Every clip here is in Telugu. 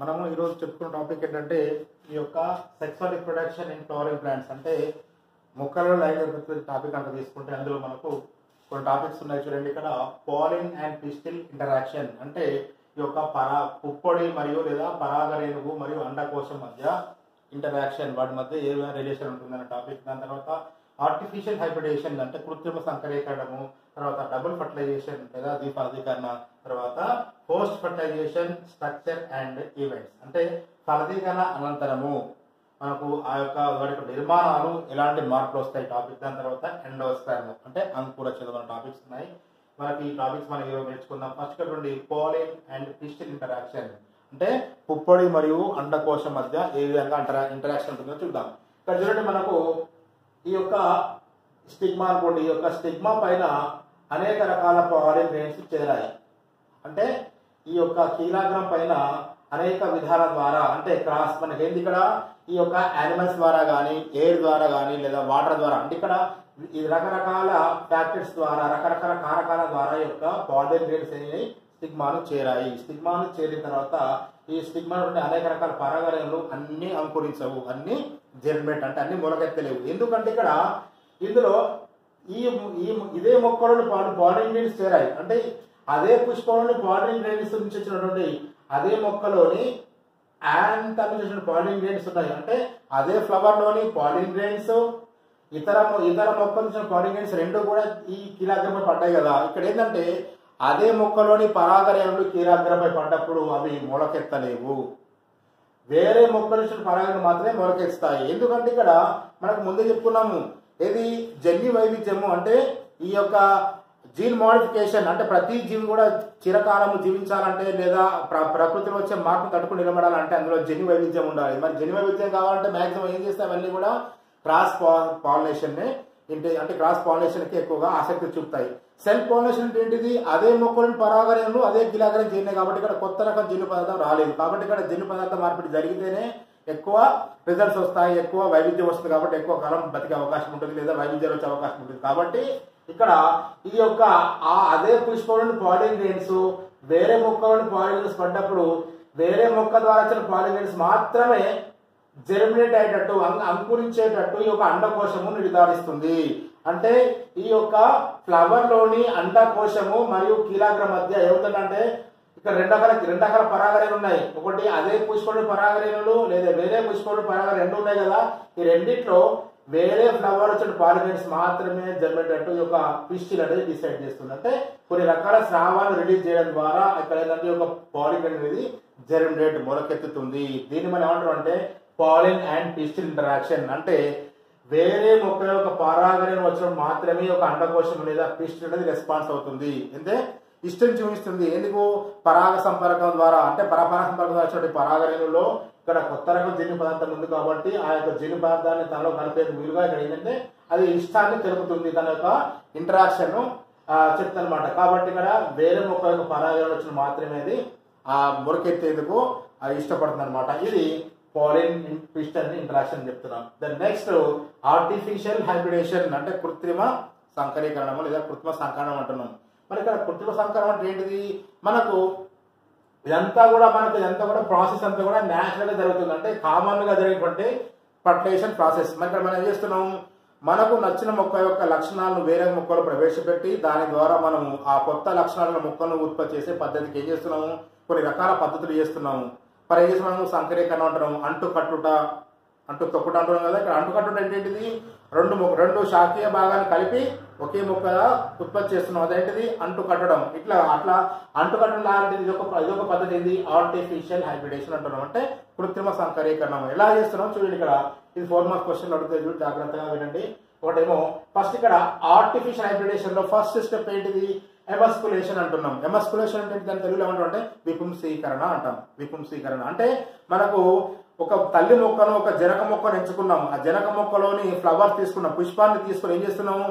మనము ఈరోజు చెప్పుకున్న టాపిక్ ఏంటంటే ఈ యొక్క sexual reproduction in flowering plants అంటే మొక్కలలో లైన్ జరుగుతున్న టాపిక్ అంతా తీసుకుంటే అందులో మనకు కొన్ని టాపిక్స్ ఉన్నాయి చూడండి. ఇక్కడ పాలిన్ అండ్ పిస్టిల్ ఇంటరాక్షన్ అంటే ఈ యొక్క పుప్పొడి మరియు లేదా పరాగరేణువు మరియు అండకోశం మధ్య ఇంటరాక్షన్, వాటి మధ్య ఏ రిలేషన్ ఉంటుందన్న టాపిక్. దాని తర్వాత ఆర్టిఫిషియల్ హైబ్రిడేషన్ అంటే కృత్రిమ సంకరీకరణము, తర్వాత డబుల్ ఫర్టిలైజేషన్ లేదా ద్విఫలదీకరణ, తర్వాత post fertilisation structure and events అంటే ఫలదీకరణ అనంతరము మనకు ఆ యొక్క వాటి నిర్మాణాలు ఎలాంటి మార్పులు వస్తాయి టాపిక్. దాని తర్వాత ఎండోస్పెర్మ్ అంటే అంకుర చదువు టాపిక్స్ ఉన్నాయి. మనకి ఈ టాపిక్స్ మనం ఈరోజు నేర్చుకుందాం. ఫస్ట్ నుండి పాలిన్ అండ్ పిస్టిల్ ఇంటరాక్షన్ అంటే పుప్పొడి మరియు అండకోశం మధ్య ఏ విధంగా ఇంటరాక్షన్ ఉంటుందో చూద్దాం. ఇక్కడ చూడండి, మనకు ఈ యొక్క స్టిగ్మా అనుకోండి, ఈ యొక్క స్టిగ్మా పైన అనేక రకాల పాలిన్ గ్రెయిన్స్ చేరాయి. అంటే ఈ యొక్క కీలాగ్రం పైన అనేక విధాల ద్వారా అంటే క్రాస్ మనకి ఏంది ఇక్కడ ఈ యొక్క యానిమల్స్ ద్వారా కానీ ఎయిర్ ద్వారా కానీ లేదా వాటర్ ద్వారా అంటే ఇక్కడ ఈ రకరకాల ఫ్యాక్టర్స్ ద్వారా రకరకాల కారకాల ద్వారా ఈ యొక్క పాలిన్ గ్రెయిన్స్ అనేవి స్టిగ్మాను చేరాయి. స్టిగ్మాను చేరిన తర్వాత ఈ స్టిగ్మా నుండి అనేక రకాల పరాగరేణులు అన్ని అంకురించవు, అన్ని జెర్మేట్ అంటే అన్ని మొలకెత్తలేవు. ఎందుకంటే ఇక్కడ ఇందులో ఇదే మొక్కలను పాలిన్ గ్రెయిన్స్ చేరాయి. అంటే అదే పుష్పంలోని పాలిన్ గ్రెయిన్స్ నుంచి వచ్చినటువంటి అదే మొక్కలోని యాంతర్ నుంచి వచ్చిన పాలిన్ గ్రెయిన్స్ ఉన్నాయి. అంటే అదే ఫ్లవర్ లోని పాలిన్ గ్రెయిన్స్ ఇతర మొక్కల నుంచి పాలిన్ గ్రెయిన్స్ రెండు కూడా ఈ కీలాగ్రంపై పడ్డాయి కదా. ఇక్కడ ఏంటంటే అదే మొక్కలోని పరాగరేణులు కీలాగ్రంపై పడ్డప్పుడు అవి మొలకెత్తలేవు, వేరే మొక్కల నుంచి పరాగరేణులు మాత్రమే మొలకెత్తాయి. ఎందుకంటే ఇక్కడ మనకు ముందే చెప్పుకున్నాము ఏది జన్యు వైవిధ్యము అంటే ఈ యొక్క జీన్ మోడిఫికేషన్ అంటే ప్రతి జీవి కూడా చిరకాలము జీవించాలంటే లేదా ప్రకృతిలో వచ్చే మార్పు తట్టుకుని నిలబడాలంటే అందులో జన్యు వైవిధ్యం ఉండాలి. మరి జన్యు వైవిధ్యం కావాలంటే మాక్సిమం ఏం చేస్తే అవన్నీ కూడా క్రాస్ పాలినేషన్ అంటే క్రాస్ పాలినేషన్ కి ఎక్కువగా ఆసక్తి చూపుతాయి. సెల్ఫ్ పాలినేషన్ అంటే ఏంటిది, అదే మొక్కలను పరాగరేణులు అదే గిలాగరం చేరినాయి కాబట్టి ఇక్కడ కొత్త రకం జన్యు పదార్థం రాలేదు. కాబట్టి ఇక్కడ జన్యు పదార్థ మార్పిడి జరిగితేనే ఎక్కువ రిజల్ట్స్ వస్తాయి, ఎక్కువ వైవిధ్యం వస్తుంది. కాబట్టి ఎక్కువ కాలం బతికే అవకాశం ఉంటుంది లేదా వైవిధ్యాలు వచ్చే అవకాశం ఉంటుంది. కాబట్టి ఇక్కడ ఇది యొక్క అదే పుష్పంలోని పాలిన్ గ్రెయిన్స్ వేరే మొక్కలోని పాలిన్ గ్రెయిన్స్ పడ్డప్పుడు వేరే మొక్క ద్వారా వచ్చిన పాలిన్ గ్రెయిన్స్ మాత్రమే జెర్మినేట్ అయ్యేటట్టు అంకురించేటట్టు ఈ యొక్క అండకోశము నిర్ధారిస్తుంది. అంటే ఈ యొక్క ఫ్లవర్ లోని అండకోశము మరియు కీలాగ్రం మధ్య ఏమవుతుందంటే ఇక్కడ రెండు రకాల పరాగరేణులు ఉన్నాయి. ఒకటి అదే పుష్పంలోని పరాగరేణులు లేదా వేరే పుష్పంలోని పరాగరేణులు రెండు ఉన్నాయి కదా. ఈ రెండిట్లో వేరే ఫ్లవర్ వచ్చిన పాలిన్ గ్రెయిన్స్ మాత్రమే జెర్మినేట్ అయ్యేటట్టు ఈ యొక్క పిస్టిల్ అనేది డిసైడ్ చేస్తుంది. అంటే కొన్ని రకాల స్రావాలు రిలీజ్ చేయడం ద్వారా ఇక్కడ ఏంటంటే ఒక పాలిన్ గ్రెయిన్ అనేది జెర్మినేట్ మొలకెత్తుతుంది. దీన్ని మనం ఏమంటాం అంటే పాలిన్ అండ్ పిస్టిల్ ఇంటరాక్షన్. అంటే వేరే మొక్క యొక్క పరాగరేణులు వచ్చినప్పుడు మాత్రమే ఒక అండకోశం లేదా పిస్టిల్ అనేది రెస్పాన్స్ అవుతుంది, అంటే ఇష్టం చూపిస్తుంది. ఎందుకు, పరాగ సంపర్కం ద్వారా అంటే పరాగ సంపర్కం ద్వారా వచ్చినటువంటి పరాగరేణుల్లో ఇక్కడ కొత్త రకం జన్యు పదార్థం ఉంది కాబట్టి ఆ యొక్క జన్యు పదార్థాన్ని తనలో కలిపేది వీలుగా ఇక్కడ ఏంటంటే అది ఇష్టాన్ని తెలుపుతుంది, తన యొక్క ఇంటరాక్షన్ చెప్తుంది అనమాట. కాబట్టి ఇక్కడ వేరే మొక్క యొక్క పరాగరేణులు వచ్చిన మాత్రమే అది ఆ మొరకెత్తేందుకు ఇష్టపడుతుంది అనమాట. ఇది పాలిన్ పిస్టిల్ ఇంటరాక్షన్ చెప్తున్నాం. దెన్ నెక్స్ట్ ఆర్టిఫిషియల్ హైబ్రిడేషన్ అంటే కృత్రిమ సంకరీకరణము లేదా కృత్రిమ సంకరణం అంటున్నాం. మరి ఇక్కడ కృత్రిమ సంకరణం అంటే ఏంటిది, మనకు ఇదంతా కూడా ప్రాసెస్ అంతా కూడా న్యాచురల్ గా జరుగుతుంది. అంటే కామన్ గా జరిగేటువంటి ఫర్టిలైజేషన్ ప్రాసెస్. మరి ఇక్కడ మనం ఏం చేస్తున్నాం, మనకు నచ్చిన మొక్క యొక్క లక్షణాలను వేరే మొక్కలు ప్రవేశపెట్టి దాని ద్వారా మనము ఆ కొత్త లక్షణాలను మొక్కలను ఉత్పత్తి చేసే పద్ధతికి ఏం చేస్తున్నాము, కొన్ని రకాల పద్ధతులు చేస్తున్నాము. మరి ఏం చేస్తున్నాము, సంకరీకరణ అంటున్నాము, అంటు తొక్కుట అంటున్నాం కదా. ఇక్కడ అంటుకట్టుట ఏంటిది, రెండు శాఖీయ భాగాన్ని కలిపి ఒకే మొక్క ఉత్పత్తి చేస్తున్నాం, అదేంటిది అంటు కట్టడం. అట్లా అంటు కట్టడం లాంటిది ఇదొక పద్ధతి. ఏంది, ఆర్టిఫిషియల్ హైబ్రిడేషన్ అంటున్నాం. అంటే కృత్రిమ సంకరీకరణం ఎలా చేస్తున్నాం చూడండి. ఇక్కడ ఇది 4 మార్క్స్ క్వశ్చన్ అడుగుతుంది, చూడండి జాగ్రత్తగా వినండి. ఒకటేమో ఫస్ట్ ఇక్కడ ఆర్టిఫిషియల్ హైబ్రిడేషన్ లో ఫస్ట్ స్టెప్ ఏంటిది, ఎమస్కులేషన్ అంటున్నాం. ఎమస్కులేషన్ అంటే దాని తెలుగులో ఏమంటాం అంటే విపుంసీకరణ అంటాం. విపుంసీకరణ అంటే మనకు ఒక తల్లి మొక్కను ఒక జనక మొక్కను ఎంచుకున్నాము, ఆ జనక మొక్కలోని ఫ్లవర్ తీసుకున్నాం, పుష్పాన్ని తీసుకుని ఏం చేస్తున్నాము,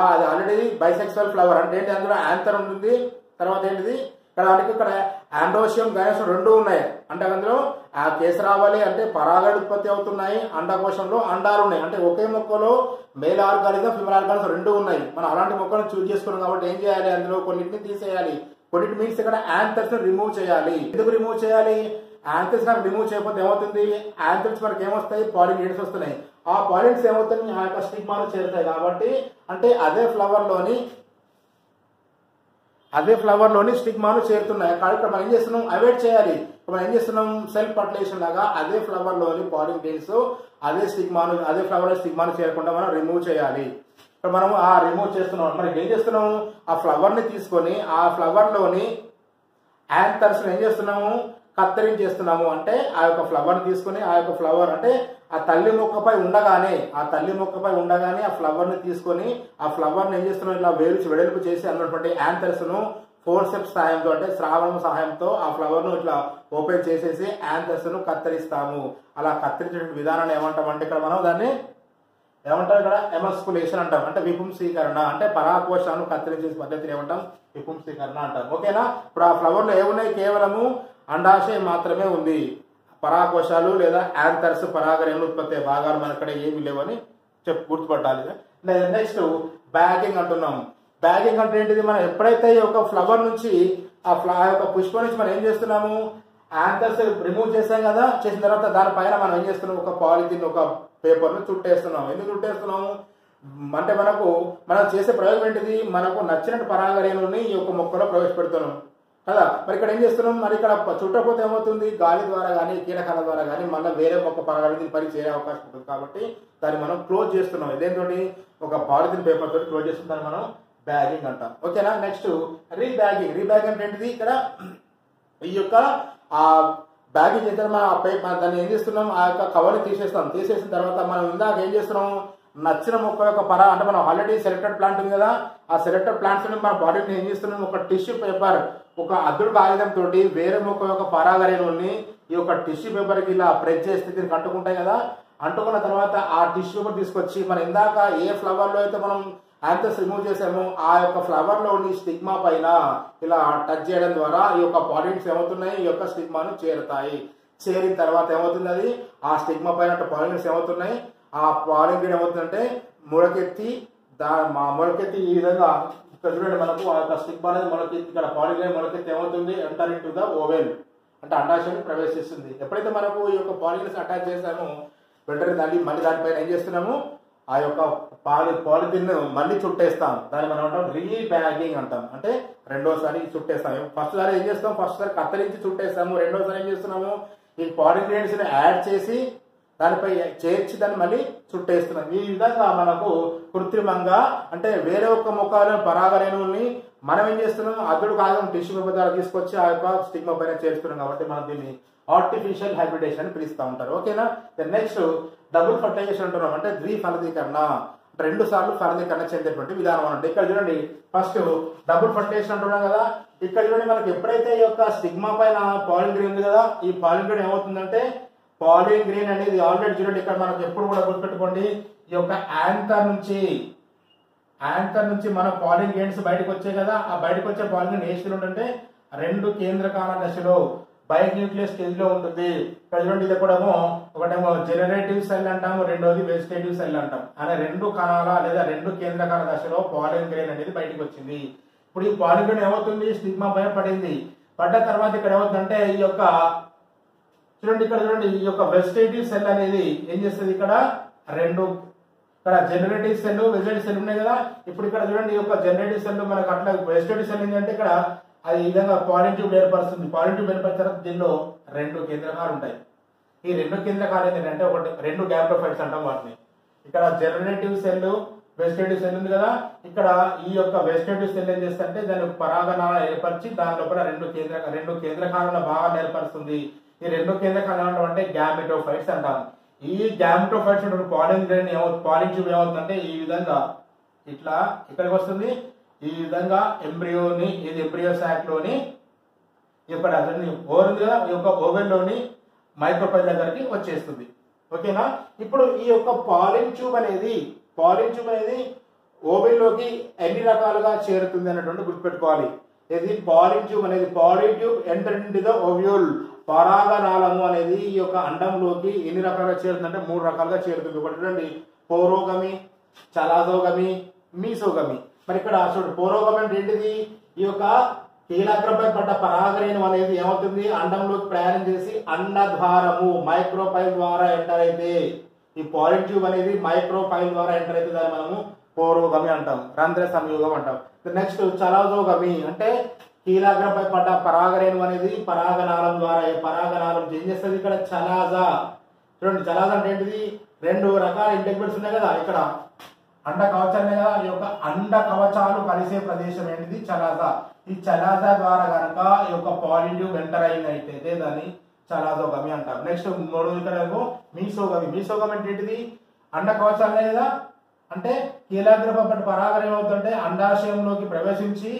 అది ఆల్రెడీ బైసెక్సువల్ ఫ్లవర్ అంటే ఏంటి, అందులో యాంథర్ ఉంటుంది, తర్వాత ఏంటిది ఇక్కడ ఆండ్రోషియం గైనోషియం రెండు ఉన్నాయి. అంటే అందులో ఆ కేసు రావాలి అంటే పరాగ ఉత్పత్తి అవుతున్నాయి, అండకోశంలో అండాలు ఉన్నాయి. అంటే ఒకే మొక్కలో మేల్ ఆర్గానిజం ఫిమేల్ ఆర్గానిజం రెండు ఉన్నాయి. మనం అలాంటి మొక్కలను చూస్ చేసుకున్నాం కాబట్టి ఏం చేయాలి, అందులో కొన్నింటిని తీసేయాలి, కొన్నిటి మీన్స్ ఇక్కడ యాంథర్స్ రిమూవ్ చేయాలి. ఎందుకు రిమూవ్ చేయాలి, యాంథ్రిల్స్ నాకు రిమూవ్ చేయకపోతే ఏమవుతుంది, యాంథ్రిల్స్ మనకి ఏమొస్తాయి, పాలిన్ గ్రెయిన్స్ వస్తున్నాయి. ఆ పాలిన్స్ ఏమవుతుంది, ఆ యొక్క స్టిగ్మాలో చేరుతాయి. కాబట్టి అంటే అదే ఫ్లవర్ లోని స్టిగ్మాలు చేరుతున్నాయి. కాబట్టి మనం ఏం చేస్తున్నాం, అవాయిడ్ చేయాలి. మనం ఏం చేస్తున్నాం, సెల్ఫ్ ఫర్టిలైజేషన్ లాగా అదే ఫ్లవర్ లోని పాలిన్ గ్రెయిన్స్ అదే ఫ్లవర్ స్టిగ్మాను చేరకుండా మనం రిమూవ్ చేయాలి. ఇప్పుడు మనం ఆ రిమూవ్ చేస్తున్నాం. మనం ఏం చేస్తున్నాము, ఆ ఫ్లవర్ ని తీసుకొని ఆ ఫ్లవర్ లోని యాంథర్స్ ఏం చేస్తున్నాము, కత్తిరించేస్తున్నాము. అంటే ఆ యొక్క ఫ్లవర్ ని తీసుకొని ఆ యొక్క ఫ్లవర్ అంటే ఆ తల్లి మొక్కపై ఉండగానే ఆ ఫ్లవర్ ని తీసుకొని ఆ ఫ్లవర్ ని ఏం చేస్తున్నాం, ఇలా వెడల్పు చేసి అన్నటువంటి యాంథర్స్ ను ఫోర్సెప్స్ సహాయంతో అంటే శ్రావణం సహాయంతో ఆ ఫ్లవర్ ను ఇట్లా ఓపెన్ చేసేసి యాంథర్స్ ను కత్తిరిస్తాము. అలా కత్తిరించే విధానాన్ని ఏమంటాం అంటే ఇక్కడ మనం దాన్ని ఏమంటాం, ఇక్కడ ఎమస్కులేషన్ అంటాం. అంటే విపుంసీకరణ, అంటే పరాకోశాలను కత్తిరించే పద్ధతిని ఏమంటాం, విపుంసీకరణ అంటాం. ఓకేనా. ఇప్పుడు ఆ ఫ్లవర్ లో ఏమున్నాయి, కేవలము అండాశయం మాత్రమే ఉంది. పరాకోశాలు లేదా యాంథర్స్ పరాగరేణులు ఉత్పత్తి భాగాలు మన ఇక్కడ ఏమి లేవని గుర్తుపట్టాలి. నెక్స్ట్ బ్యాగింగ్ అంటున్నాము. బ్యాగింగ్ అంటే ఏంటిది, మనం ఎప్పుడైతే ఈ యొక్క ఫ్లవర్ నుంచి ఆ యొక్క పుష్పం నుంచి మనం ఏం చేస్తున్నాము, యాంథర్స్ రిమూవ్ చేసాం కదా, చేసిన తర్వాత దానిపైన మనం ఏం చేస్తున్నాం, ఒక పాలిథిన్ ఒక పేపర్ ను చుట్టేస్తున్నాం. ఎందుకు చుట్టేస్తున్నాము అంటే మనం చేసే ప్రయోగం ఏంటిది, మనకు నచ్చినట్టు పరాగరేణుల్ని ఈ యొక్క మొక్కలో ప్రవేశపెడుతున్నాం కదా. మరి ఇక్కడ ఏం చేస్తున్నాం, మరి ఇక్కడ చుట్టకపోతే ఏమవుతుంది, గాలి ద్వారా కానీ కీటకాల ద్వారా కానీ మళ్ళీ వేరే మొక్క పరాగరేణులు పని చేరే అవకాశం ఉంటుంది. కాబట్టి దాన్ని మనం క్లోజ్ చేస్తున్నాం. ఇదేంటో ఒక పాలిథిన్ పేపర్ తోటి క్లోజ్ చేస్తున్న దాన్ని మనం బ్యాగింగ్ అంటాం. ఓకేనా. నెక్స్ట్ రీబ్యాగింగ్ అంటే ఏంటిది, ఇక్కడ ఈ యొక్క ఆ బ్యాగింగ్ చేస్తే మనం దాన్ని ఏం చేస్తున్నాం, ఆ యొక్క కవర్ని తీసేసిన తర్వాత మనం ఇందాక ఏం చేస్తున్నాం, నచ్చిన మొక్క యొక్క అంటే మనం ఆల్రెడీ సెలెక్టెడ్ ప్లాంట్ ఉంది కదా, ఆ సెలెక్టెడ్ ప్లాంట్స్ మన బాడీని ఏం చేస్తున్నాం, ఒక టిష్యూ పేపర్ ఒక అద్దుడు కాగితం తోటి వేరే మొక్క యొక్క పరాగరేణుల్ని ఈ యొక్క టిష్యూ పేపర్ కి ఇలా ప్రెస్ చేస్తే దీనికి అంటుకుంటాయి కదా. అంటుకున్న తర్వాత ఆ టిష్యూ పేపర్ తీసుకొచ్చి మనం ఇందాక ఏ ఫ్లవర్ లో అయితే మనం యాంథర్స్ రిమూవ్ చేసామో ఆ యొక్క ఫ్లవర్ లోని స్టిగ్మా పైన ఇలా టచ్ చేయడం ద్వారా ఈ యొక్క పాలిన్స్ ఏమవుతున్నాయి, ఈ యొక్క స్టిగ్మాను చేరుతాయి. చేరిన తర్వాత ఏమవుతుంది, అది ఆ స్టిగ్మా పైన పాలిన్స్ ఏమవుతున్నాయి, ఆ పాలిన్ గ్రెయిన్ ఏమవుతుందంటే మొలకెత్తి ఈ విధంగా ఇక్కడ చూడండి, మనకు ఆ యొక్క స్టిగ్మా అనేది మొలకెత్తి ఇక్కడ పాలిన్ గ్రెయిన్ మొలకెత్తి ఏమవుతుంది, ఎంటర్ ఇంటూ ద ఓవెల్ అంటే అండాశయాన్ని ప్రవేశిస్తుంది. ఎప్పుడైతే మనకు ఈ యొక్క పాలిన్స్ అటాచ్ చేసామో వెంటనే మళ్ళీ దానిపైన ఏం చేస్తున్నాము, ఆ యొక్క పాలిథిన్ మళ్ళీ చుట్టేస్తాం. దాన్ని మనం అంటాం రీబ్యాగింగ్ అంటాం. అంటే రెండోసారి చుట్టేస్తాం. ఫస్ట్ సారి ఏం చేస్తాం, ఫస్ట్ సారి కత్తిరించి చుట్టేస్తాము. రెండోసారి ఏం చేస్తున్నాము, ఈ పాలిన్ గ్రెయిన్స్ ని యాడ్ చేసి దానిపై చేర్చి దాన్ని మళ్ళీ చుట్టేస్తున్నాం. ఈ విధంగా మనకు కృత్రిమంగా అంటే వేరే ఒక్క మొక్కల పరాగరేణువుల్ని మనం ఏం చేస్తున్నాం, అదుడు కాగితం టిష్యూ పేపర్ ద్వారా తీసుకొచ్చి ఆ యొక్క స్టిగ్మా పైన చేరుస్తున్నాం. కాబట్టి మనం దీన్ని ఆర్టిఫిషియల్ హైబ్రిడేషన్ అని పిలుస్తూ ఉంటారు. ఓకేనా. నెక్స్ట్ డబుల్ ఫర్టిలైజేషన్ అంటున్నాం. అంటే ద్విఫలదీకరణ, రెండు సార్లు ఫలదీకరణ చెందేటువంటి విధానం అంటే ఇక్కడ చూడండి, ఫస్ట్ డబుల్ ఫర్టిలైజేషన్ అంటున్నాం కదా. ఇక్కడ చూడండి, మనకి ఎప్పుడైతే ఈ యొక్క స్టిగ్మా పైన పాలిన్ గ్రెయిన్ ఉంది కదా, ఈ పాలిన్ గ్రెయిన్ ఏమవుతుందంటే పాలిన్ గ్రెయిన్ అనేది ఆల్రెడీ చూడండి ఇక్కడ మనకు ఎప్పుడు కూడా గుర్తుపెట్టుకోండి, ఈ యొక్క యాంథర్ నుంచి మన పాలిన్ గ్రెయిన్స్ బయటకు వచ్చాయి కదా. ఆ బయటకు వచ్చే పాలిన్ గ్రెయిన్ ఏ స్టేజ్లో ఉంటుంటే రెండు కేంద్రకాల దశలో బయోన్యూక్లియస్ స్టేజ్ లో ఉంటుంది. ఇక్కడ చూడండి, ఇది కూడా ఒకటేమో జనరేటివ్ సెల్ అంటాము, రెండోది వెజిటేటివ్ సెల్ అంటాం. అనే రెండు కణాల లేదా రెండు కేంద్రకాల దశలో పాలిన్ గ్రెయిన్ అనేది బయటకు వచ్చింది. ఇప్పుడు ఈ పాలిన్ గ్రెయిన్ ఏమవుతుంది, స్టిగ్మా పైన పడింది. పడ్డ తర్వాత ఇక్కడ ఏమవుతుందంటే ఈ యొక్క చూడండి ఈ యొక్క వెజిటేటివ్ సెల్ అనేది ఏం చేస్తుంది, ఇక్కడ జనరేటివ్ సెల్ వెజిటేటివ్ సెల్ ఉన్నాయి కదా. ఇప్పుడు ఇక్కడ చూడండి, ఈ యొక్క జనరేటివ్ సెల్ మనకు అట్లా వెజిటేటివ్ సెల్ ఏంటంటే ఇక్కడ అది ఈ విధంగా పాలిన్ ట్యూబ్ ఏర్పరుస్తుంది. పాలిన్ ట్యూబ్ ఏర్పరిచిన తర్వాత దీనిలో రెండు కేంద్రకాలు ఉంటాయి. ఈ రెండు కేంద్రకాలు ఏంటంటే ఒకటి రెండు గ్యాప్టోఫైట్స్ అంటాం వాటిని. ఇక్కడ జనరేటివ్ సెల్ వెజిటేటివ్ సెల్ ఉంది కదా, ఇక్కడ ఈ యొక్క వెజిటేటివ్ సెల్ ఏం చేస్తుంటే దాని పరాగనాలు ఏర్పరిచి దాని లోపల రెండు కేంద్రకాల భాగాన్ని ఏర్పరుస్తుంది. ఈ రెండు కేంద్రకాలు అంటే గ్యామెటోఫైట్స్ అంటాం. ఈ గ్యామెటోఫైట్స్ పాలిన్ గ్రెయిన్ పాలిన్ ట్యూబ్ ఏమవుతుందంటే ఈ విధంగా ఇట్లా ఇక్కడికి వస్తుంది. ఈ విధంగా ఎంబ్రియోని ఇది ఎంబ్రియో సాక్ లోని ఇక్కడ ఈ యొక్క ఓవెన్ లోని మైక్రోఫైల్ దగ్గరికి వచ్చేస్తుంది. ఓకేనా. ఇప్పుడు ఈ యొక్క పాలిన్ ట్యూబ్ అనేది ఓవెన్ లోకి ఎన్ని రకాలుగా చేరుతుంది అన్నటువంటి గుర్తుపెట్టుకోవాలి. ఇది pollen tube enter into the ovule. పరాగనాళము అనేది ఈ యొక్క అండంలోకి ఎన్ని రకాలుగా చేరుతుందంటే మూడు రకాలుగా చేరుతుంది. ఒకటి చూడండి, పోరోగమి, చలాజోగమి, మీసోగమి. మరి ఇక్కడ చూడండి, పోరోగమి అంటే ఏంటిది, ఈ యొక్క కీలాగ్రంపై పడ్డ పరాగరేణు అనేది ఏమవుతుంది, అండంలోకి ప్రయాణం చేసి అండద్వారము మైక్రోపైల్ ద్వారా ఎంటర్ అయితే, ఈ పాలిన్ ట్యూబ్ అనేది మైక్రోపైల్ ద్వారా ఎంటర్ అయితే దాన్ని మనము పోరోగమి అంటాం, రంధ్ర సంయోగం అంటాం. నెక్స్ట్ చలాజోగమి అంటే కీలాగ్రంపై పడ్డ పరాగరేణు అనేది పరాగనాళం ద్వారా, పరాగనాళం ఏం చేస్తుంది ఇక్కడ చలాజా. చూడండి చలాజా అంటే ఏంటిది, రెండు రకాల ఇంటెగ్మెంట్స్ ఉన్నాయి కదా, ఇక్కడ అండ కవచాలు కదా, ఈ యొక్క అండ కవచాలు కలిసే ప్రదేశం ఏంటిది చలాజా. ఈ చలాజా ద్వారా కనుక ఈ యొక్క పాలిన్ ట్యూబ్ ఎంటర్ అయినట్టయితే దాన్ని చలాజోగమి అంటారు. నెక్స్ట్ మూడు ఇక్కడ మీసోగమి. మీసోగమి అంటే ఏంటిది, అండ కవచాలు కదా, అంటే కీలాగ్రపై పరాగరం ఏమవుతుంటే అండాశయంలోకి ప్రవేశించి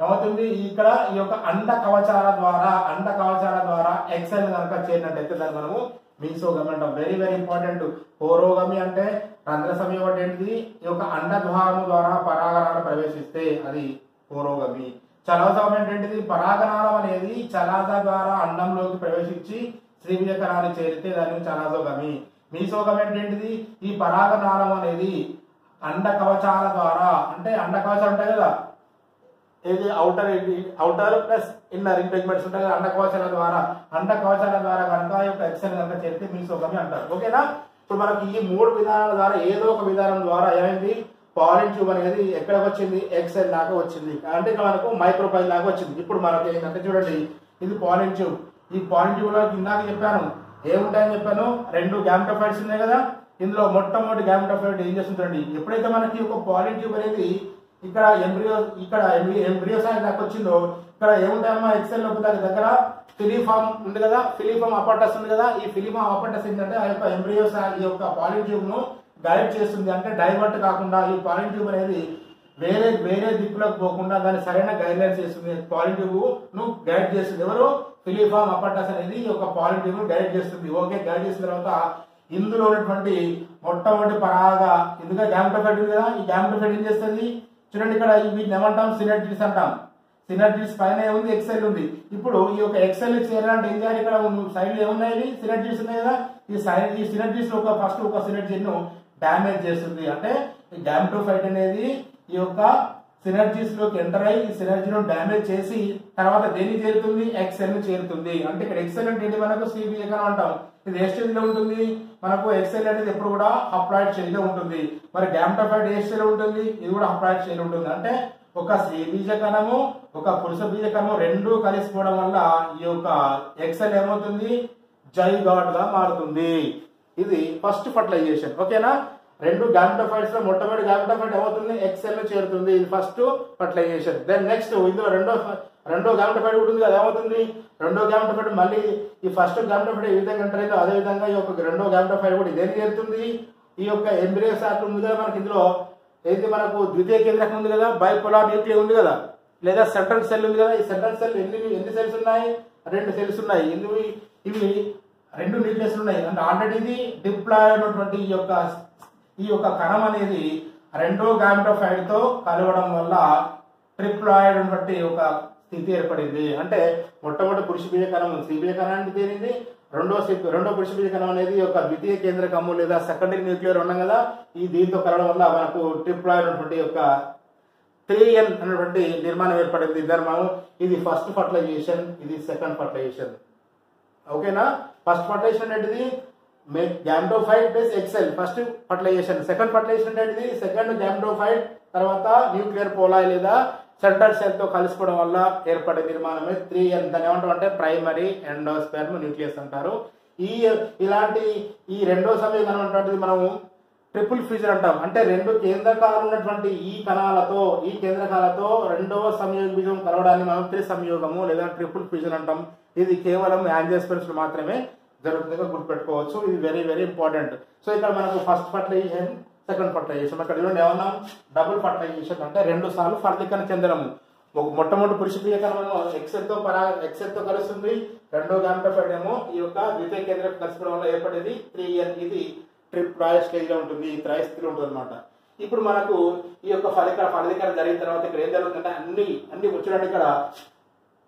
ఏమవుతుంది, ఇక్కడ ఈ యొక్క అండ కవచాల ద్వారా ఎక్సెల్ కనుక చేరినట్టయితే దాన్ని మనము మీసోగమి అంటాం. Very very important. పోరోగమి అంటే రంధ్ర సంయోగం అంటే ఏంటిది, ఈ యొక్క అండద్వారము ద్వారా పరాగనాలు ప్రవేశిస్తే అది పోరోగమి. చలాజోగమి అంటే ఏంటిది, పరాగనాళం అనేది చలాజా ద్వారా అండంలోకి ప్రవేశించి శ్రీబీజ కణాన్ని చేరితే దాన్ని చలాజోగమి. మీసోగమి అంటే ఏంటిది, ఈ పరాగనాళం అనేది అండ కవచాల ద్వారా, అంటే అండ కవచాలు ఉంటాయి కదా, ఏది అవుటర్ ప్లస్ ఇన్నర్ ఇంటెగ్మెంట్స్ ఉంటాయి కదా, అండ కవచాల ద్వారా కనుక ఈ యొక్క ఎక్సెల్ కనుక చేరితే మీసోగమి అంటారు. ఓకేనా. ఇప్పుడు మనకి ఈ మూడు విధానాల ద్వారా ఏదో ఒక విధానం ద్వారా ఏమైంది, పాలిన్ ట్యూబ్ అనేది ఎక్కడికి వచ్చింది, ఎక్సెల్ దాకా వచ్చింది, అంటే ఇక్కడ మనకు మైక్రోపైల్ దాకా వచ్చింది. ఇప్పుడు మనకి ఏంటంటే చూడండి, ఇది పాలిన్ ట్యూబ్. ఈ పాలిన్ ట్యూబ్ లో ఇందాక చెప్పాను ఏముంటాయని చెప్పాను, రెండు గ్యామెటోఫైట్స్ ఉన్నాయి కదా, ఇందులో మొట్టమొదటి గ్యామెటోఫైట్ ఏం చేస్తుందండి, ఎప్పుడైతే మనకి ఒక పాలిన్ ట్యూబ్ అనేది ఇక్కడ ఎంబ్రియోసైడ్ దాకా వచ్చిందో, ఇక్కడ ఏముంటాయమ్మా ఎక్సెల్ లోపు దాని దగ్గర ఫిలిఫామ్ ఉంది కదా, ఫిలిఫామ్ అపార్టస్ ఉంది కదా, ఈ ఫిలిఫామ్ అపార్టస్ ఏంటంటే ఆ యొక్క ఎంబ్రియోసైడ్ ఈ యొక్క పాలిన్ ట్యూబ్ ను గైడ్ చేస్తుంది. అంటే డైవర్ట్ కాకుండా ఈ పాలిన్ ట్యూబ్ అనేది వేరే దిక్కులకు పోకుండా దాన్ని సరైన గైడ్ లైన్స్ చేస్తుంది. పాలిన్ ట్యూబ్ ను గైడ్ చేస్తుంది ఎవరు, ఫిలిఫామ్ అపార్టస్ అనేది ఈ యొక్క పాలిన్ ట్యూబ్ ను గైడ్ చేస్తుంది. ఓకే, గైడ్ చేసిన తర్వాత ఇందులో ఉన్నటువంటి మొట్టమొదటి పరాగ ఇందుగా గ్యామెటోఫైట్ ఉంది కదా, ఈ గ్యామెటోఫైట్ ఏం చేస్తుంది చూడండి, ఇక్కడ వీటిని ఏమంటాం, సినర్జిడ్స్ అంటాం. సినర్జిడ్స్ పైన ఏముంది, ఎక్సెల్ ఉంది. ఇప్పుడు ఈ యొక్క ఎక్సెల్ చేయాలంటే ఏం చేయాలి, ఇక్కడ సైడ్ లో ఏమున్నాయి, సినర్జిడ్స్ ఉన్నాయి కదా, ఈ సినర్జిడ్స్ ఫస్ట్ ఒక సినర్జిడ్ ను డామేజ్ చేస్తుంది. అంటే ఈ గ్యామెటోఫైట్ అనేది ఈ యొక్క సినర్జీస్ లోకి ఎంటర్ అయ్యి ఈ సినర్జీ ను డామేజ్ చేసి తర్వాత దేనికి చేరుతుంది, ఎక్సెల్ ను చేరుతుంది. అంటే ఇక్కడ ఎక్సెల్ అంటే ఏంటి, మనకు సిబిఏ అంటాం. ఇది ఏ స్టేజ్ లో ఉంటుంది, మనకు ఎక్సెల్ అనేది ఎప్పుడు కూడా అప్లాయిడ్ స్టేజ్ లో ఉంటుంది. మరి గ్యామెటోఫైట్ ఏ స్టేజ్ లో ఉంటుంది, ఇది కూడా అప్లాయిడ్ స్టేజ్ లో ఉంటుంది. అంటే ఒక స్త్రీ బీజ కణము ఒక పురుష బీజ కణము రెండు కలిసిపోవడం వల్ల ఈ యొక్క ఎక్సెల్ ఏమవుతుంది, జైగాట్ గా మారుతుంది. ఇది ఫస్ట్ ఫర్టిలైజేషన్. ఓకేనా. రెండు గ్యామెటోఫైట్స్ లో మొట్టమొదటి గ్యామెటోఫైట్ ఏమవుతుంది, ఎక్సెల్ ను చేరుతుంది. ఇది ఫస్ట్ ఫర్టిలైజేషన్. దెన్ నెక్స్ట్ ఇందులో రెండో గ్యామెటోఫైట్ ఉంటుంది కదా, ఏమవుతుంది, రెండో గ్యామెటోఫైట్ మళ్ళీ ఈ ఫస్ట్ గ్యామెటోఫైట్ ఏ విధంగా ఎంటర్ అయిందో అదే విధంగా ఈ యొక్క రెండో గ్యామెటోఫైట్ కూడా ఇదే చేరుతుంది. ఈ యొక్క ఎంబ్రియోసాక్ ఉంది కదా మనకి, ఇందులో ఏది మనకు ద్వితీయ కేంద్రకం ఉంది కదా, బైపోలార్ న్యూక్లియర్ ఉంది కదా, లేదా సెంట్రల్ సెల్ ఉంది కదా. ఈ సెంట్రల్ సెల్ ఎన్ని సెల్స్ ఉన్నాయి, రెండు సెల్స్ ఉన్నాయి. ఇవి రెండు న్యూక్లియస్ ఉన్నాయి. అంటే ఆల్రెడీ ఇది డిప్లాయ్ అయినటువంటి ఈ యొక్క కణం అనేది రెండో గ్యామెటోఫైట్ తో కలవడం వల్ల ట్రిప్లాయిడ్ అనేటువంటి ఒక స్థితి ఏర్పడింది. అంటే మొట్టమొదటి పురుష బీజ కణం సిబిఏ కణానికి తేలింది, రెండో పురుష బీజ కణం అనేది ఒక ద్వితీయ కేంద్రకము లేదా సెకండరీ న్యూక్లియర్ ఉన్నాం కదా, ఈ దీంతో కలవడం వల్ల మనకు ట్రిప్లాయిడ్ అనేటువంటి యొక్క 3N అనేటువంటి నిర్మాణం ఏర్పడింది. ధర్మం. ఇది ఫస్ట్ ఫర్టిలైజేషన్, ఇది సెకండ్ ఫర్టిలైజేషన్. ఓకేనా. ఫస్ట్ ఫర్టిలైజేషన్ ఏంటిది, gametophyte plus egg cell first fertilisation. Second fertilisation ఏంటిది, సెకండ్ గ్యామెటోఫైట్ తర్వాత న్యూక్లియర్ పోలాయ్ లేదా సెంట్రల్ సెల్ తో కలిసిపోవడం వల్ల ఏర్పడే నిర్మాణమే 3N. దాన్ని ఏమంటారు అంటే ప్రైమరీ ఎండోస్పెర్మ్ న్యూక్లియస్ అంటారు. ఇలాంటి ఈ రెండో సంయోగం అనేటువంటిది మనము ట్రిపుల్ ఫ్యూజన్ అంటాం. అంటే రెండు కేంద్రకాలు ఉన్నటువంటి ఈ కేంద్రకాలతో రెండవ సంయోగ బీజం కలవడాన్ని మనం త్రిసంయోగము లేదా ట్రిపుల్ ఫ్యూజన్ అంటాం. ఇది కేవలం యాంజియోస్పెర్మ్స్ మాత్రమే జరుగుతుందిగా గుర్తుపెట్టుకోవచ్చు. ఇది వెరీ వెరీ ఇంపార్టెంట్. సో ఇక్కడ మనకు ఫస్ట్ ఫర్టిలైజేషన్, సెకండ్ ఫర్టిలైజేషన్. అక్కడ చూడండి ఏమన్నాం, డబుల్ ఫర్టిలైజేషన్ అంటే 2 సార్లు ఫర్టికరణ చెందడము. మొట్టమొదటి పురుష బీజ కణము ఎక్సెల్ తో కలుస్తుంది, రెండో గ్యామెటోఫైట్ ఏమో ఈ యొక్క ద్వితీయ కేంద్రం కలిసిపోవడం వల్ల ఏర్పడేది 3N. ఇది ట్రిప్లాయిడ్ స్టేజ్ లో ఉంటుంది, త్రైస్థితిలో ఉంటుంది అనమాట. ఇప్పుడు మనకు ఈ యొక్క ఫలికరణ జరిగిన తర్వాత ఇక్కడ ఏం జరుగుతుందంటే అన్ని వచ్చడానికి ఇక్కడ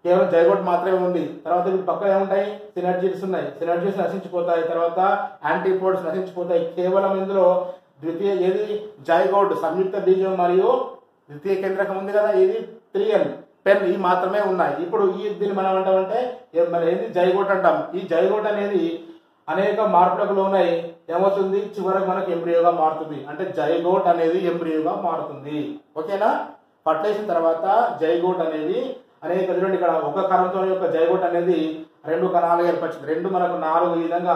కేవలం జైగోట్ మాత్రమే ఉంది. తర్వాత వీటి పక్కన ఏముంటాయి, సినర్జీస్ ఉన్నాయి. సినర్జీస్ నశించిపోతాయి, తర్వాత యాంటీపోడ్స్ నశించిపోతాయి. కేవలం ఇందులో జైగోట్ సంయుక్త బీజం మరియు ద్వితీయ కేంద్రకం ఉంది కదా, ఇది 3N. పెన్ ఈ మాత్రమే ఉన్నాయి. ఇప్పుడు దీన్ని మనం అంటామంటే మరి ఏంది జైగోట్ అంటాం. ఈ జైగోట్ అనేది అనేక మార్పులకు లోనై ఏమవుతుంది, చివరకు మనకు ఎంబ్రియోగా మారుతుంది. అంటే జైగోట్ అనేది ఎంబ్రియోగా మారుతుంది. ఓకేనా? ఫర్టిలైజేషన్ తర్వాత జైగోట్ అనేది అనేక చూడండి, ఇక్కడ ఒక కణంతో యొక్క జైగోట్ అనేది 2 కణాలు ఏర్పరిచింది. 2 మనకు 4 విధంగా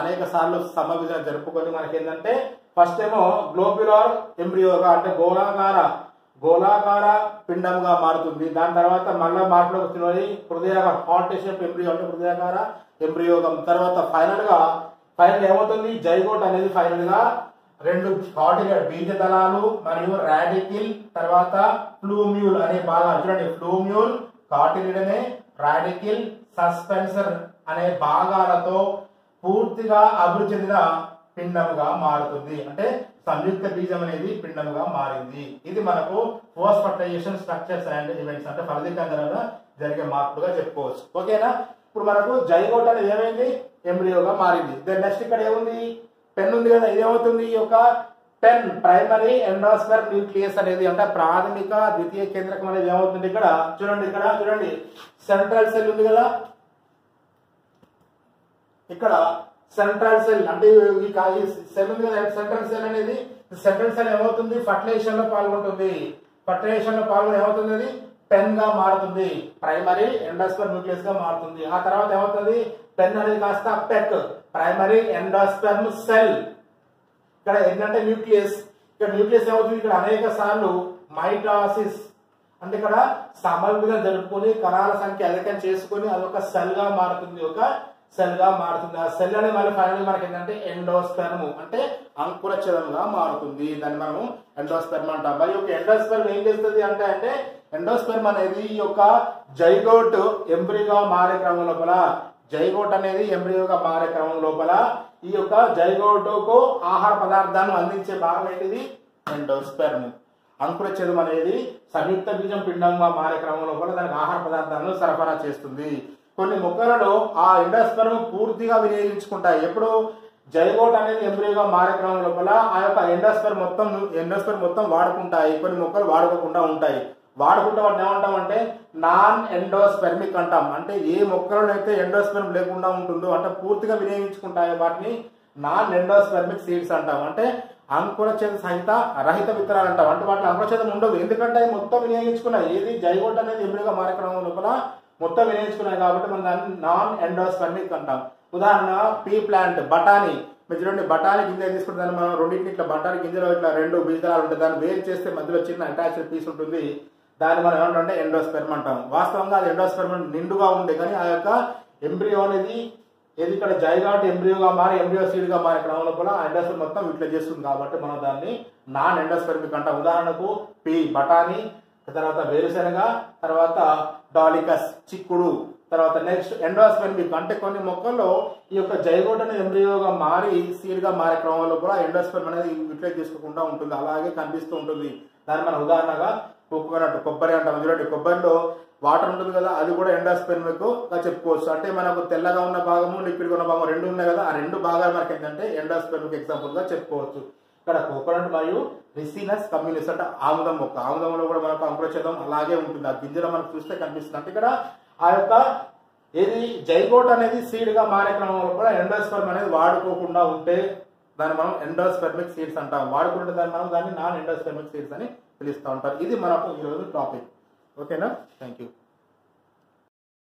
అనేక సార్లు సమవిధంగా జరుపుకొని మనకి ఏంటంటే ఫస్ట్ ఏమో గ్లోబ్యులర్ ఎంబ్రియోగా అంటే గోళాకార పిండంగా మారుతుంది. దాని తర్వాత మళ్ళా మార్పులోకి వచ్చినది హృదయాకార హార్ట్ షేప్ ఎంబ్రియో అంటే హృదయాకార ఎంబ్రియోగం. తర్వాత ఫైనల్ ఏమవుతుంది, జైగోట్ అనేది ఫైనల్ గా 2 కార్టిలేజ్ బీజదళాలు మరియు రాడికిల్ తర్వాత ప్లూమ్యూల్ అనే భాగాలు చూడండి, ప్లూమ్యూల్ కార్టిలేజ్ రాడికిల్ సస్పెన్సర్ అనే భాగాలతో పూర్తిగా అభివృద్ధి చెందిన పిండముగా మారుతుంది. అంటే సంయుక్త బీజం అనేది పిండముగా మారింది. ఇది మనకు post fertilisation structures and events అంటే ఫలదీకరణలో జరిగే మార్పులుగా చెప్పుకోవచ్చు. ఓకేనా? ఇప్పుడు మనకు జైగోట్ అనేది ఏమైంది, ఎంబ్రియోగా మారింది. దెన్ నెక్స్ట్ ఇక్కడ ఏముంది, పెన్ ఉంది కదా, ఇదేమవుతుంది, ఈ యొక్క పెన్ ప్రైమరీ ఎండోస్పర్మ్ న్యూక్లియస్ అనేది అంటే ప్రాథమిక ద్వితీయ కేంద్రకం అనేది ఏమవుతుంది, ఇక్కడ చూడండి సెంట్రల్ సెల్ ఉంది కదా, ఇక్కడ సెంట్రల్ సెల్ అంటే ఈ సెల్ ఉంది కదా, సెంట్రల్ సెల్ అనేది సెంట్రల్ సెల్ ఏమవుతుంది, ఫర్టిలైజేషన్ లో పాల్గొంటుంది. ఫర్టిలైజేషన్ లో పాల్గొని ఏమవుతుంది, అది పెన్ గా మారుతుంది, ప్రైమరీ ఎండోస్పర్మ్ న్యూక్లియస్ గా మారుతుంది. ఆ తర్వాత ఏమవుతుంది, పెన్ అనేది కాస్త పెక్ ప్రైమరీ ఎండోస్పర్మ్ సెల్. ఇక్కడ ఏంటంటే న్యూక్లియస్, ఇక్కడ న్యూక్లియస్ ఏమవుతుంది, ఇక్కడ అనేక సార్లు మైటాసిస్ అంటే ఇక్కడ సమగ్రంగా జరుపుకొని కణాల సంఖ్య అధికం చేసుకొని అదొక సెల్ గా మారుతుంది, ఆ సెల్ అనేది మళ్ళీ ఫైనల్ మనకి ఏంటంటే ఎండోస్పెర్మ్ అంటే అంకురచలంగా మారుతుంది. దాన్ని మనం ఎండోస్పెర్మ్ అంటాం. మరి ఒక ఎండోస్పెర్మ్ ఏం చేస్తుంది అంటే ఎండోస్పెర్మ్ అనేది ఈ యొక్క జైగోట్ ఎంబ్రియోగా మారే క్రమం లోపల ఈ యొక్క జైగోటుకు ఆహార పదార్థాన్ని అందించే భాగం ఏంటిది, ఎండోస్పెర్మ్. అంకురఛేదం అనేది సంయుక్త బీజం పిండంగా మారే క్రమం లోపల దానికి ఆహార పదార్థాలను సరఫరా చేస్తుంది. కొన్ని మొక్కలలో ఆ ఎండోస్పెర్మ్ పూర్తిగా వినియోగించుకుంటాయి. ఎప్పుడు జైగోట్ అనేది ఎంబ్రియోగా మారే క్రమం లోపల ఆ యొక్క ఎండోస్పెర్మ్ మొత్తం వాడుకుంటాయి. కొన్ని మొక్కలు వాడుకోకుండా ఉంటాయి. వాడుకుంటే వాటిని ఏమంటామంటే నాన్ ఎండోస్పెర్మిక్ అంటాం. అంటే ఏ మొక్కలలో అయితే ఎండోస్పెర్మ్ లేకుండా ఉంటుందో అంటే పూర్తిగా వినియోగించుకుంటాయో వాటిని నాన్ ఎండోస్పెర్మిక్ సీడ్స్ అంటాం. అంటే అంకురఛేద రహిత విత్తనాలు అంటాం. అంటే వాటిని అంకురఛేదం ఉండదు, ఎందుకంటే మొత్తం వినియోగించుకున్నాయి. ఏది జైగోట్ అనేది ఎంబ్రియోగా మారే క్రమం లోపల మొత్తం వినియోగించుకున్నాయి కాబట్టి మనం దాన్ని నాన్ ఎండోస్పెర్మిక్ అంటాం. ఉదాహరణ పీ ప్లాంట్, బఠానీ. మీరు చూడండి, బఠానీ గింజ తీసుకుంటే దాన్ని మనం రెండింటిని ఇట్లా బఠానీ గింజలో ఇట్లా 2 బీజాలు ఉంటాయి, దాన్ని వేరు చేస్తే మధ్యలో చిన్న అటాచ్డ్ పీస్ ఉంటుంది, దాన్ని మనం ఏమంటే ఎండోస్పెర్మ్ అంటాం. వాస్తవంగా అది ఎండోస్పెర్మ్ నిండుగా ఉండే కానీ ఆ యొక్క ఎంబ్రియో అనేది ఏది ఇక్కడ జైగోట్ ఎంబ్రియోగా మారి ఎంబ్రియో సీడ్ గా మారే క్రమంలో కూడా ఎండోస్పెర్మ్ మొత్తం ఇట్లా చేస్తుంది కాబట్టి మనం దాన్ని నాన్ ఎండోస్పెర్మిక్ అంటాం. ఉదాహరణకు పీ బఠానీ, తర్వాత వేరుశెనగ, తర్వాత డాలికస్ చిక్కుడు, తర్వాత నెక్స్ట్ ఎండోస్పెర్మిక్ అంటే కొన్ని మొక్కల్లో ఈ యొక్క జైగోట్ అనేది ఎంబ్రియోగా మారి సీడ్ గా మారే క్రమంలో కూడా ఎండోస్పెర్మ్ అనేది యూటిలైజ్ చేసుకోకుండా ఉంటుంది, అలాగే కనిపిస్తూ ఉంటుంది. దాన్ని మనం ఉదాహరణగా కొబ్బరి అంటాం. చూడండి, కొబ్బరిలో వాటర్ ఉంటుంది కదా, అది కూడా ఎండోస్పెర్మిక్ గా చెప్పుకోవచ్చు. అంటే మనకు తెల్లగా ఉన్న భాగము లిక్విడ్ గా ఉన్న భాగం 2 ఉన్నాయి కదా, ఆ 2 భాగాలు మనకి ఏంటంటే ఎండోస్పెర్మిక్ ఎగ్జాంపుల్ గా చెప్పుకోవచ్చు. ఇక్కడ కోకోనట్ మరియు రిసినస్ కమ్యూనిస్ అంటే ఆముదం మొక్క, ఆముదంలో కూడా మనకు అంకురఛేదం అలాగే ఉంటుంది, ఆ గింజలో మనకు చూస్తే కనిపిస్తుంది. అంటే ఇక్కడ ఆ యొక్క ఏది జైగోట్ అనేది సీడ్ గా మారే క్రమంలో కూడా ఎండోస్పెర్మ్ అనేది వాడుకోకుండా ఉంటే దాన్ని మనం ఎండోస్పెర్మిక్ సీడ్స్ అంటాం. వాడుకుంటే దాన్ని నాన్ ఎండోస్పెర్మిక్ సీడ్స్ అని పిలుస్తూ ఉంటారు. ఇది మనకు ఈరోజు టాపిక్. ఓకేనా? Thank you.